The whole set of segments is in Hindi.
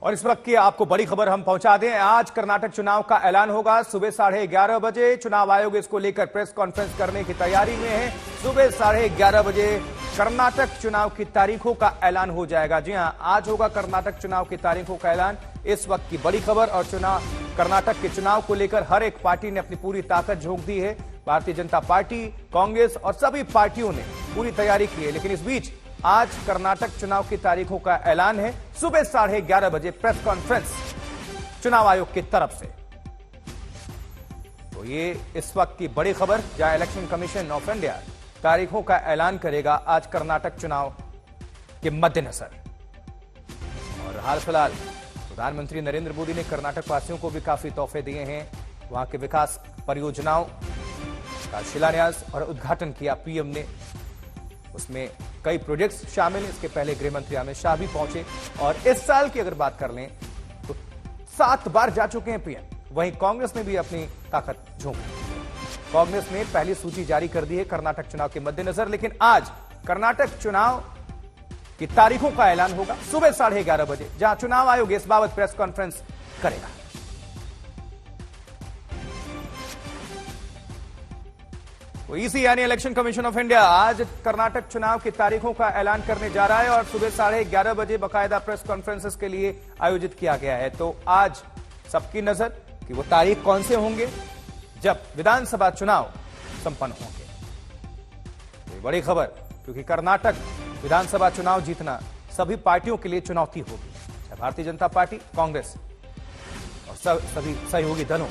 और इस वक्त की आपको बड़ी खबर हम पहुंचा दें। आज कर्नाटक चुनाव का ऐलान होगा सुबह 11:30 बजे। चुनाव आयोग इसको लेकर प्रेस कॉन्फ्रेंस करने की तैयारी में है। सुबह 11:30 बजे कर्नाटक चुनाव की तारीखों का ऐलान हो जाएगा। जी हां, आज होगा कर्नाटक चुनाव की तारीखों का ऐलान। इस वक्त की बड़ी खबर। और कर्नाटक के चुनाव को लेकर हर एक पार्टी ने अपनी पूरी ताकत झोंक दी है। भारतीय जनता पार्टी, कांग्रेस और सभी पार्टियों ने पूरी तैयारी की है। लेकिन इस बीच आज कर्नाटक चुनाव की तारीखों का ऐलान है। सुबह 11:30 बजे प्रेस कॉन्फ्रेंस चुनाव आयोग की तरफ से। तो ये इस वक्त की बड़ी खबर, जहां इलेक्शन कमीशन ऑफ इंडिया तारीखों का ऐलान करेगा आज कर्नाटक चुनाव के मद्देनजर। और हाल फिलहाल प्रधानमंत्री नरेंद्र मोदी ने कर्नाटक वासियों को भी काफी तोहफे दिए हैं। वहां के विकास परियोजनाओं का शिलान्यास और उद्घाटन किया पीएम ने। उसमें कई प्रोजेक्ट्स शामिल हैं। इसके पहले गृह मंत्री अमित शाह भी पहुंचे। और इस साल की अगर बात कर लें तो 7 बार जा चुके हैं पीएम। वहीं कांग्रेस ने भी अपनी ताकत झोंकी। कांग्रेस ने पहली सूची जारी कर दी है कर्नाटक चुनाव के मद्देनजर। लेकिन आज कर्नाटक चुनाव की तारीखों का ऐलान होगा सुबह 11:30 बजे, जहां चुनाव आयोग इस बाबत प्रेस कॉन्फ्रेंस करेगा। तो ईसी यानी इलेक्शन कमीशन ऑफ इंडिया आज कर्नाटक चुनाव की तारीखों का ऐलान करने जा रहा है। और सुबह 11:30 बजे बाकायदा प्रेस कॉन्फ्रेंसेस के लिए आयोजित किया गया है। तो आज सबकी नजर कि वो तारीख कौन से होंगे जब विधानसभा चुनाव संपन्न होंगे। तो बड़ी खबर, क्योंकि कर्नाटक विधानसभा चुनाव जीतना सभी पार्टियों के लिए चुनौती होगी, चाहे भारतीय जनता पार्टी, कांग्रेस और सभी सहयोगी दलों।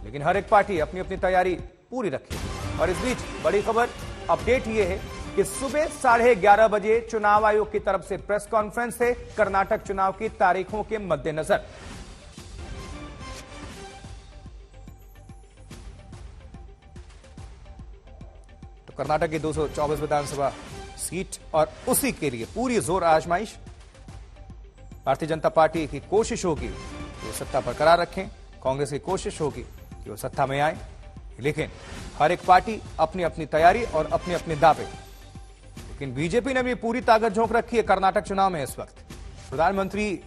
लेकिन हर एक पार्टी अपनी अपनी तैयारी पूरी रखेगी। और इस बीच बड़ी खबर, अपडेट यह है कि सुबह 11:30 बजे चुनाव आयोग की तरफ से प्रेस कॉन्फ्रेंस है कर्नाटक चुनाव की तारीखों के मद्देनजर। तो कर्नाटक की 224 विधानसभा सीट और उसी के लिए पूरी जोर आजमाइश। भारतीय जनता पार्टी की कोशिश होगी कि वो सत्ता बरकरार रखें, कांग्रेस की कोशिश होगी कि वो सत्ता में आए। लेकिन हर एक पार्टी अपनी अपनी तैयारी और अपने अपने दावे। लेकिन बीजेपी ने भी पूरी ताकत झोंक रखी है कर्नाटक चुनाव में। इस वक्त प्रधानमंत्री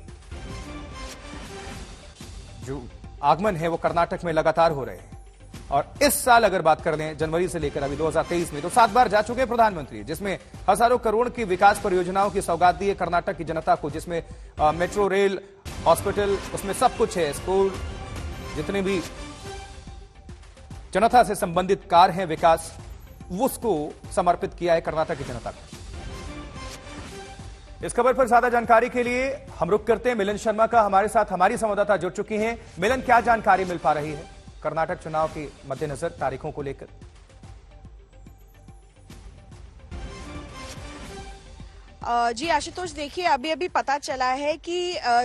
जो आगमन है वो कर्नाटक में लगातार हो रहे हैं। और इस साल अगर बात कर लें, जनवरी से लेकर अभी 2023 में, तो 7 बार जा चुके हैं प्रधानमंत्री, जिसमें हजारों करोड़ की विकास परियोजनाओं की सौगात दी है कर्नाटक की जनता को। जिसमें मेट्रो रेल, हॉस्पिटल, उसमें सब कुछ है। स्कूल, जितने भी जनता से संबंधित कार्य हैं, विकास, उसको समर्पित किया है कर्नाटक की जनता को। इस खबर पर ज्यादा जानकारी के लिए हम रुख करते हैं मिलन शर्मा का। हमारे साथ हमारी संवाददाता जुड़ चुकी हैं। मिलन, क्या जानकारी मिल पा रही है कर्नाटक चुनाव के मद्देनजर तारीखों को लेकर? जी आशुतोष, देखिए अभी अभी पता चला है कि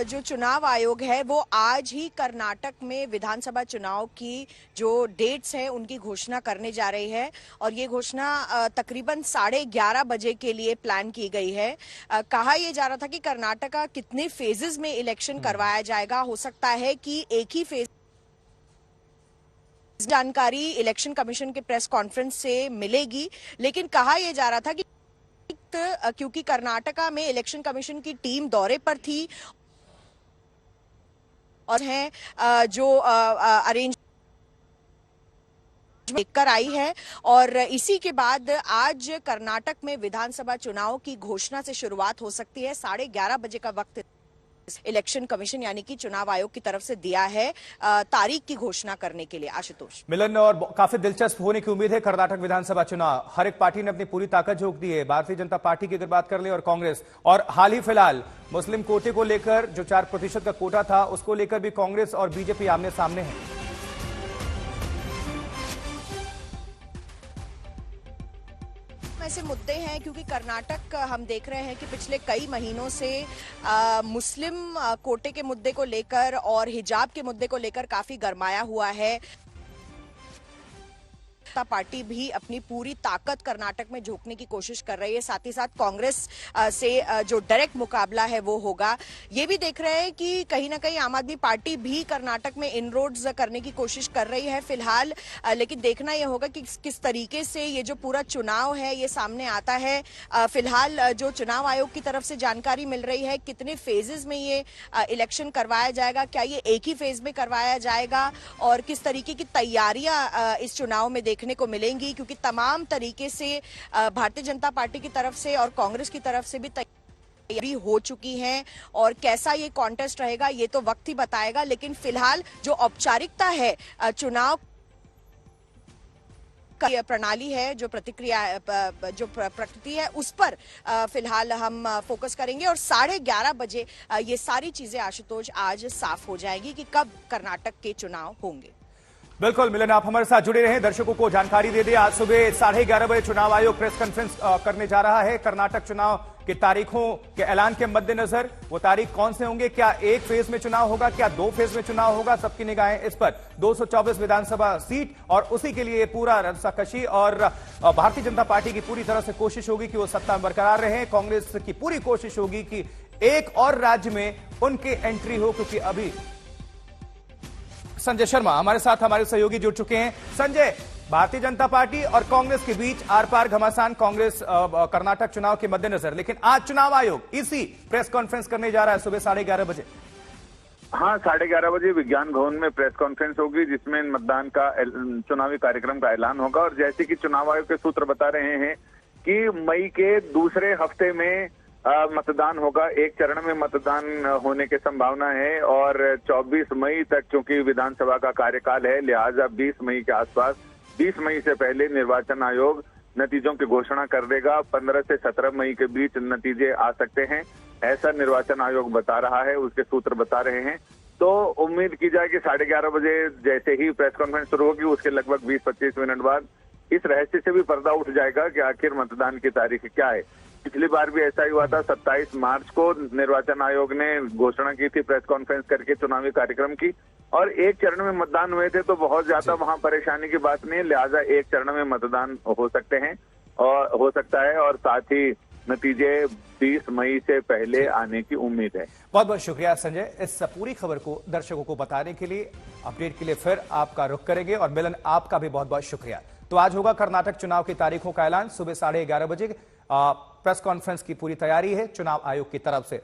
जो चुनाव आयोग है वो आज ही कर्नाटक में विधानसभा चुनाव की जो डेट्स हैं उनकी घोषणा करने जा रही है। और ये घोषणा तकरीबन 11:30 बजे के लिए प्लान की गई है। कहा यह जा रहा था कि कर्नाटक का कितने फेजेस में इलेक्शन करवाया जाएगा, हो सकता है कि एक ही फेज जानकारी इलेक्शन कमीशन के प्रेस कॉन्फ्रेंस से मिलेगी। लेकिन कहा यह जा रहा था कि क्योंकि कर्नाटका में इलेक्शन कमीशन की टीम दौरे पर थी और हैं जो अरेंज लेकर आई है, और इसी के बाद आज कर्नाटक में विधानसभा चुनाव की घोषणा से शुरुआत हो सकती है। 11:30 बजे का वक्त इलेक्शन कमीशन यानी कि चुनाव आयोग की तरफ से दिया है तारीख की घोषणा करने के लिए। आशुतोष, मिलन, और काफी दिलचस्प होने की उम्मीद है कर्नाटक विधानसभा चुनाव। हर एक पार्टी ने अपनी पूरी ताकत झोंक दी है। भारतीय जनता पार्टी की अगर बात कर ले और कांग्रेस, और हाल ही फिलहाल मुस्लिम कोटे को लेकर जो 4% का कोटा था उसको लेकर भी कांग्रेस और बीजेपी आमने सामने है। ऐसे मुद्दे हैं क्योंकि कर्नाटक हम देख रहे हैं कि पिछले कई महीनों से मुस्लिम कोटे के मुद्दे को लेकर और हिजाब के मुद्दे को लेकर काफी गरमाया हुआ है। जनता पार्टी भी अपनी पूरी ताकत कर्नाटक में झोंकने की कोशिश कर रही है। साथ ही साथ कांग्रेस से जो डायरेक्ट मुकाबला है वो होगा। ये भी देख रहे हैं कि कहीं ना कहीं आम आदमी पार्टी भी कर्नाटक में इनरोड्स करने की कोशिश कर रही है फिलहाल, लेकिन देखना यह होगा कि किस तरीके से ये जो पूरा चुनाव है ये सामने आता है। फिलहाल जो चुनाव आयोग की तरफ से जानकारी मिल रही है, कितने फेजेस में ये इलेक्शन करवाया जाएगा, क्या ये एक ही फेज में करवाया जाएगा और किस तरीके की तैयारियां इस चुनाव में देखने को मिलेंगी, क्योंकि तमाम तरीके से भारतीय जनता पार्टी की तरफ से और कांग्रेस की तरफ से भी तैयारी हो चुकी हैं और कैसा ये कॉन्टेस्ट रहेगा ये तो वक्त ही बताएगा। लेकिन फिलहाल जो औपचारिकता है चुनाव का प्रणाली है, जो प्रतिक्रिया जो प्रकृति है उस पर फिलहाल हम फोकस करेंगे और 11:30 बजे ये सारी चीजें आशुतोष आज साफ हो जाएगी कि कब कर्नाटक के चुनाव होंगे। बिल्कुल मिलन, आप हमारे साथ जुड़े रहे, दर्शकों को जानकारी दे दें। आज सुबह 11:30 बजे चुनाव आयोग प्रेस कॉन्फ्रेंस करने जा रहा है। कर्नाटक चुनाव की तारीखों के ऐलान के मद्देनजर वो तारीख कौन से होंगे, क्या एक फेज में चुनाव होगा, क्या 2 फेज में चुनाव होगा, सबकी निगाहें इस पर। 224 विधानसभा सीट और उसी के लिए पूरा रस्साकशी और भारतीय जनता पार्टी की पूरी तरह से कोशिश होगी कि वो सत्ता में बरकरार रहे। कांग्रेस की पूरी कोशिश होगी कि एक और राज्य में उनकी एंट्री हो, क्योंकि अभी संजय शर्मा हमारे साथ हमारे सहयोगी जुड़ चुके हैं। संजय, भारतीय जनता पार्टी और कांग्रेस के बीच आर पार घमासान कांग्रेस कर्नाटक चुनाव के मद्देनजर, लेकिन आज चुनाव आयोग इसी प्रेस कॉन्फ्रेंस करने जा रहा है सुबह 11:30 बजे। हाँ, 11:30 बजे विज्ञान भवन में प्रेस कॉन्फ्रेंस होगी जिसमें मतदान का चुनावी कार्यक्रम का ऐलान होगा। और जैसे कि चुनाव आयोग के सूत्र बता रहे हैं कि मई के दूसरे हफ्ते में मतदान होगा। एक चरण में मतदान होने की संभावना है और 24 मई तक चूंकि विधानसभा का कार्यकाल है, लिहाजा 20 मई के आसपास, 20 मई से पहले निर्वाचन आयोग नतीजों की घोषणा कर देगा। 15 से 17 मई के बीच नतीजे आ सकते हैं, ऐसा निर्वाचन आयोग बता रहा है, उसके सूत्र बता रहे हैं। तो उम्मीद की जाए कि 11:30 बजे जैसे ही प्रेस कॉन्फ्रेंस शुरू होगी उसके लगभग 20-25 मिनट बाद इस रहस्य से भी पर्दा उठ जाएगा कि आखिर मतदान की तारीख क्या है। पिछली बार भी ऐसा ही हुआ था। 27 मार्च को निर्वाचन आयोग ने घोषणा की थी प्रेस कॉन्फ्रेंस करके चुनावी कार्यक्रम की, और एक चरण में मतदान हुए थे, तो बहुत ज्यादा वहां परेशानी की बात नहीं है। लिहाजा एक चरण में मतदान हो सकते हैं और हो सकता है, और साथ ही नतीजे 20 मई से पहले आने की उम्मीद है। बहुत बहुत शुक्रिया संजय, इस पूरी खबर को दर्शकों को बताने के लिए। अपडेट के लिए फिर आपका रुख करेंगे और मिलन आपका भी बहुत बहुत शुक्रिया। तो आज होगा कर्नाटक चुनाव की तारीखों का ऐलान सुबह 11:30 बजे। प्रेस कॉन्फ्रेंस की पूरी तैयारी है चुनाव आयोग की तरफ से।